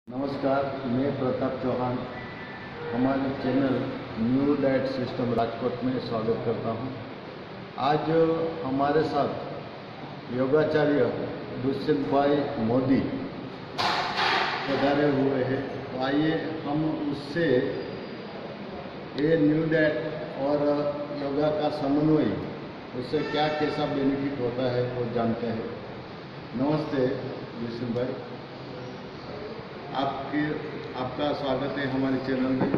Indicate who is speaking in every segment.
Speaker 1: नमस्कार, मैं प्रताप चौहान हमारे channel new diet system Rajkot में स्वागत करता हूं। आज हमारे साथ योगाचार्य दुष्यंत भाई मोदी पधारे हुए हैं। तो आइए हम उससे ये न्यू डाइट और योगा का समन्वय, उससे क्या कैसा बेनिफिट होता है वो जानते हैं। नमस्ते दुष्यंत भाई, आपका स्वागत है हमारे चैनल में।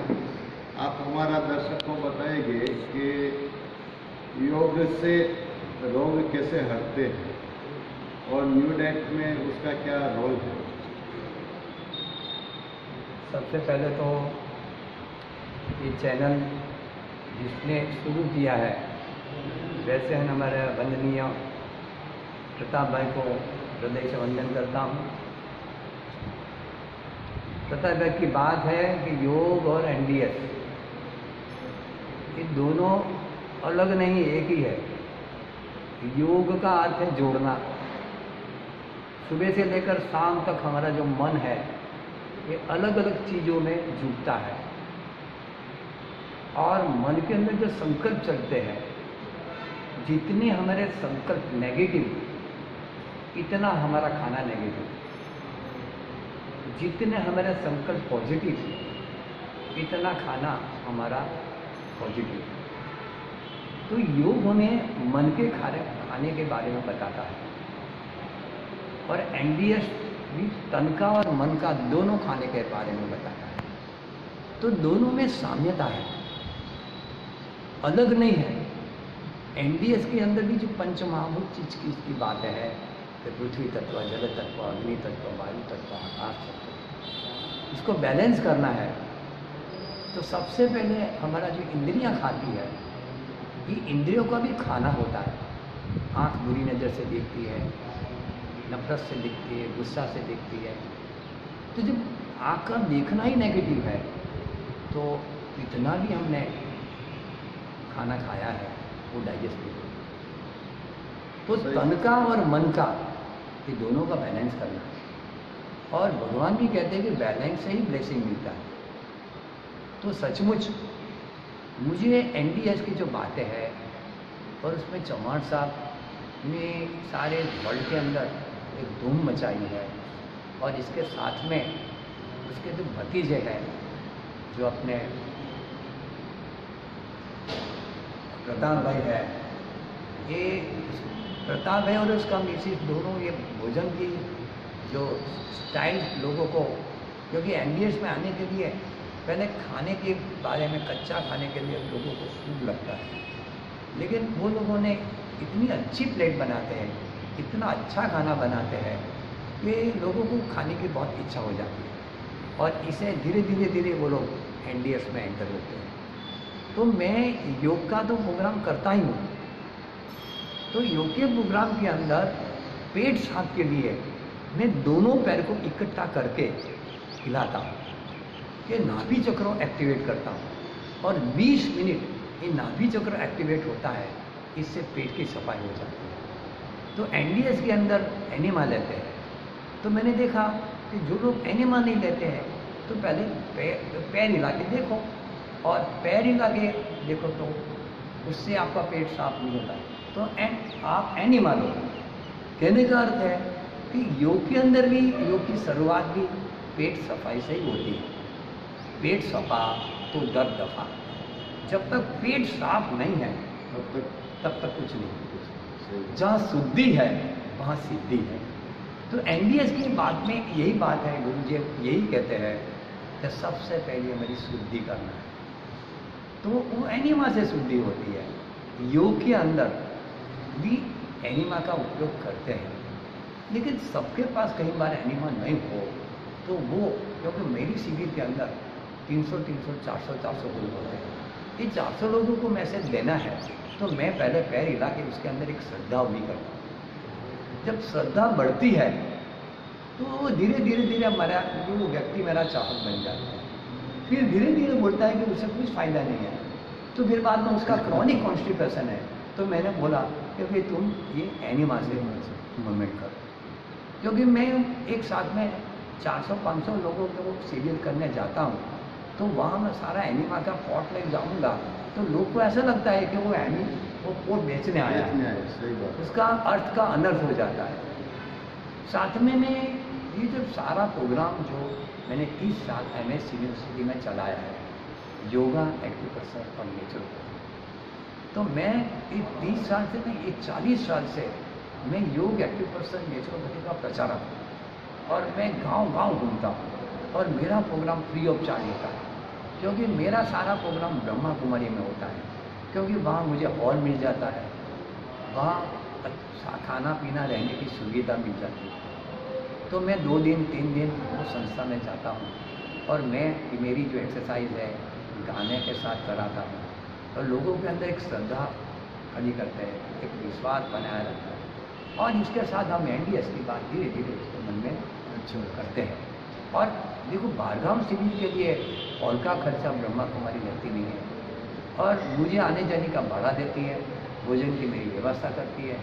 Speaker 1: आप हमारा दर्शक को बताएंगे कि योग से रोग कैसे हटते हैं और न्यू डाइट में उसका क्या रोल है।
Speaker 2: सबसे पहले तो ये चैनल जिसने शुरू किया है, वैसे है हमारे वंदनीय प्रताप भाई को हृदय से वंदन करता हूँ। प्रताप भाई की बात है कि योग और एनडीएस ये दोनों अलग नहीं, एक ही है। योग का अर्थ है जोड़ना। सुबह से लेकर शाम तक हमारा जो मन है ये अलग अलग चीज़ों में जुटता है, और मन के अंदर जो संकल्प चलते हैं, जितने हमारे संकल्प नेगेटिव, इतना हमारा खाना नेगेटिव। जितने हमारे संकल्प पॉजिटिव, इतना खाना हमारा पॉजिटिव। तो योग हमें मन के खाने के बारे में बताता है, और एनडीएस भी तन का और मन का दोनों खाने के बारे में बताता है। तो दोनों में साम्यता है, अलग नहीं है। एनडीएस के अंदर भी जो पंचमहाभूत चीज की बात है कि पृथ्वी तत्व, जल तत्व, अग्नि तत्व, वायु तत्व, आकाश तत्व, इसको बैलेंस करना है। तो सबसे पहले हमारा जो इंद्रियां खाती है, ये इंद्रियों का भी खाना होता है। आँख बुरी नज़र से देखती है, नफरत से देखती है, गुस्सा से देखती है। तो जब आँख का देखना ही नेगेटिव है, तो इतना भी हमने खाना खाया है वो डाइजेस्ट नहीं होता। तो तन का और मन का, ये दोनों का बैलेंस करना है। और भगवान भी कहते हैं कि बैलेंस से ही ब्लेसिंग मिलता है। तो सचमुच मुझे एनडीएस की जो बातें हैं, और उसमें चौहान साहब ने सारे वर्ल्ड के अंदर एक धूम मचाई है, और इसके साथ में उसके जो भतीजे हैं, जो अपने प्रताप भाई है, ये प्रताप है और उसका मिसिस, दोनों ये भोजन की जो स्टाइल लोगों को, क्योंकि एनडीएस में आने के लिए पहले खाने के बारे में, कच्चा खाने के लिए लोगों को सूट लगता है, लेकिन वो लोगों ने इतनी अच्छी प्लेट बनाते हैं, इतना अच्छा खाना बनाते हैं कि लोगों को खाने की बहुत इच्छा हो जाती है, और इसे धीरे धीरे वो लोग एनडीएस में एंटर होते हैं। तो मैं योग का तो प्रोग्राम करता ही हूँ। तो योग के प्रोग्राम के अंदर पेट साफ के लिए मैं दोनों पैर को इकट्ठा करके हिलाता हूँ, कि नाभि चक्र एक्टिवेट करता हूँ, और 20 मिनट ये नाभि चक्र एक्टिवेट होता है, इससे पेट की सफाई हो जाती है। तो एनडीएस के अंदर एनिमा लेते हैं। तो मैंने देखा कि जो लोग एनिमा नहीं लेते हैं, तो पहले पैर हिला के देखो, और पैर हिला के देखो, तो उससे आपका पेट साफ नहीं होता। तो आप एनिमा लो। कहने का अर्थ है कि योग के अंदर भी, योग की शुरुआत भी पेट सफाई से ही होती है। पेट सफा तो दर्द दफा। जब तक पेट साफ नहीं है तब तक कुछ नहीं। जहाँ शुद्धि है वहाँ सिद्धि है। तो एनडीएस की बात में यही बात है, गुरु जी यही कहते हैं कि सबसे पहले हमारी शुद्धि करना है। तो वो एनिमा से शुद्धि होती है। योग के अंदर भी एनिमा का उपयोग करते हैं, लेकिन सबके पास कई बार एनिमा नहीं हो, तो वो, क्योंकि मेरी शिविर के अंदर 300, 400 लोग होते हैं। ये 400 लोगों को मैसेज देना है, तो मैं पहले पैर हिला के उसके अंदर एक श्रद्धा भी करता हूँ। जब श्रद्धा बढ़ती है, तो धीरे धीरे हमारा वो व्यक्ति मेरा चाहक बन जाता है। फिर धीरे धीरे बोलता है कि उससे कुछ फ़ायदा नहीं है, तो फिर बाद में उसका क्रॉनिक कॉन्स्टिपेशन है। तो मैंने बोला कि भाई तुम ये एनिमा से मूवमेंट करो, क्योंकि मैं एक साथ में 400-500 लोगों को शिविर करने जाता हूँ, तो वहाँ मैं सारा एनिमा का पॉट लेके जाऊँगा तो लोग को ऐसा लगता है कि वो पोट बेचने आया है।
Speaker 1: सही बात।
Speaker 2: उसका अर्थ का अनर्थ हो जाता है। साथ में ये जो सारा प्रोग्राम जो मैंने 30 साल MS यूनिवर्सिटी में चलाया है, योगा, एक्यूप्रेशर और नेचुरोपैथी, तो मैं ये 30 साल से नहीं, ये 40 साल से मैं योग, एक्यूप्रेशर, नेचुरोपैथी का प्रचारक हूँ और मैं गांव-गांव घूमता हूँ और मेरा प्रोग्राम फ्री ऑफ चार्ज होता है, क्योंकि मेरा सारा प्रोग्राम ब्रह्मा कुमारी में होता है, क्योंकि वहाँ मुझे हॉल मिल जाता है, वहाँ अच्छा खाना पीना रहने की सुविधा मिल जाती है। तो मैं 2 दिन 3 दिन वो संस्था में जाता हूँ और मेरी जो एक्सरसाइज है गाने के साथ कराता हूँ और लोगों के अंदर एक श्रद्धा खड़ी करते हैं, एक विश्वास बनाया रहता है और इसके साथ हम NDS की बात धीरे धीरे उसके मन में करते हैं। और देखो, बारगाम शिविर के लिए हॉल का खर्चा ब्रह्मा कुमारी लेती नहीं है और मुझे आने जाने का भाड़ा देती है, भोजन की मेरी व्यवस्था करती है।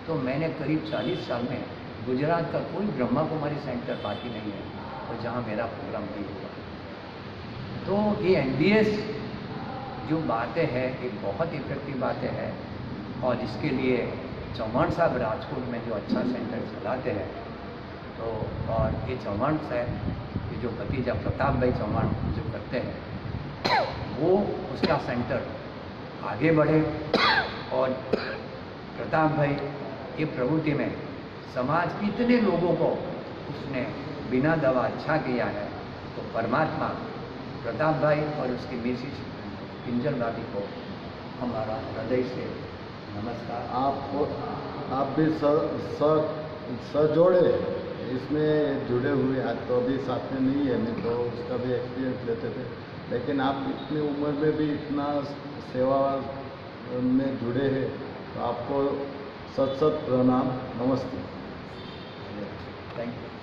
Speaker 2: तो मैंने करीब 40 साल में गुजरात का कोई ब्रह्मा कुमारी सेंटर बाकी नहीं है और जहाँ मेरा प्रोग्राम नहीं हुआ। तो ये NDS जो बातें हैं, ये बहुत इफेक्टिव बातें हैं और इसके लिए चौहान साहब राजकोट में जो अच्छा सेंटर चलाते हैं, तो और ये चौहान साहब ये जो भतीजा प्रताप भाई चौहान जो करते हैं, वो उसका सेंटर आगे बढ़े और प्रताप भाई ये प्रवृत्ति में समाज के इतने लोगों को उसने बिना दवा अच्छा किया है, तो परमात्मा प्रताप भाई और उसकी मिसिस पिंजर भाभी को हमारा हृदय से नमस्कार।
Speaker 1: आप भी जोड़े इसमें जुड़े हुए, आज तो अभी साथ में नहीं है, नहीं तो उसका भी एक्सपीरियंस लेते थे, लेकिन आप इतनी उम्र में भी इतना सेवा में जुड़े हैं, तो आपको सत सत प्रणाम, नमस्ते।
Speaker 2: Thank you.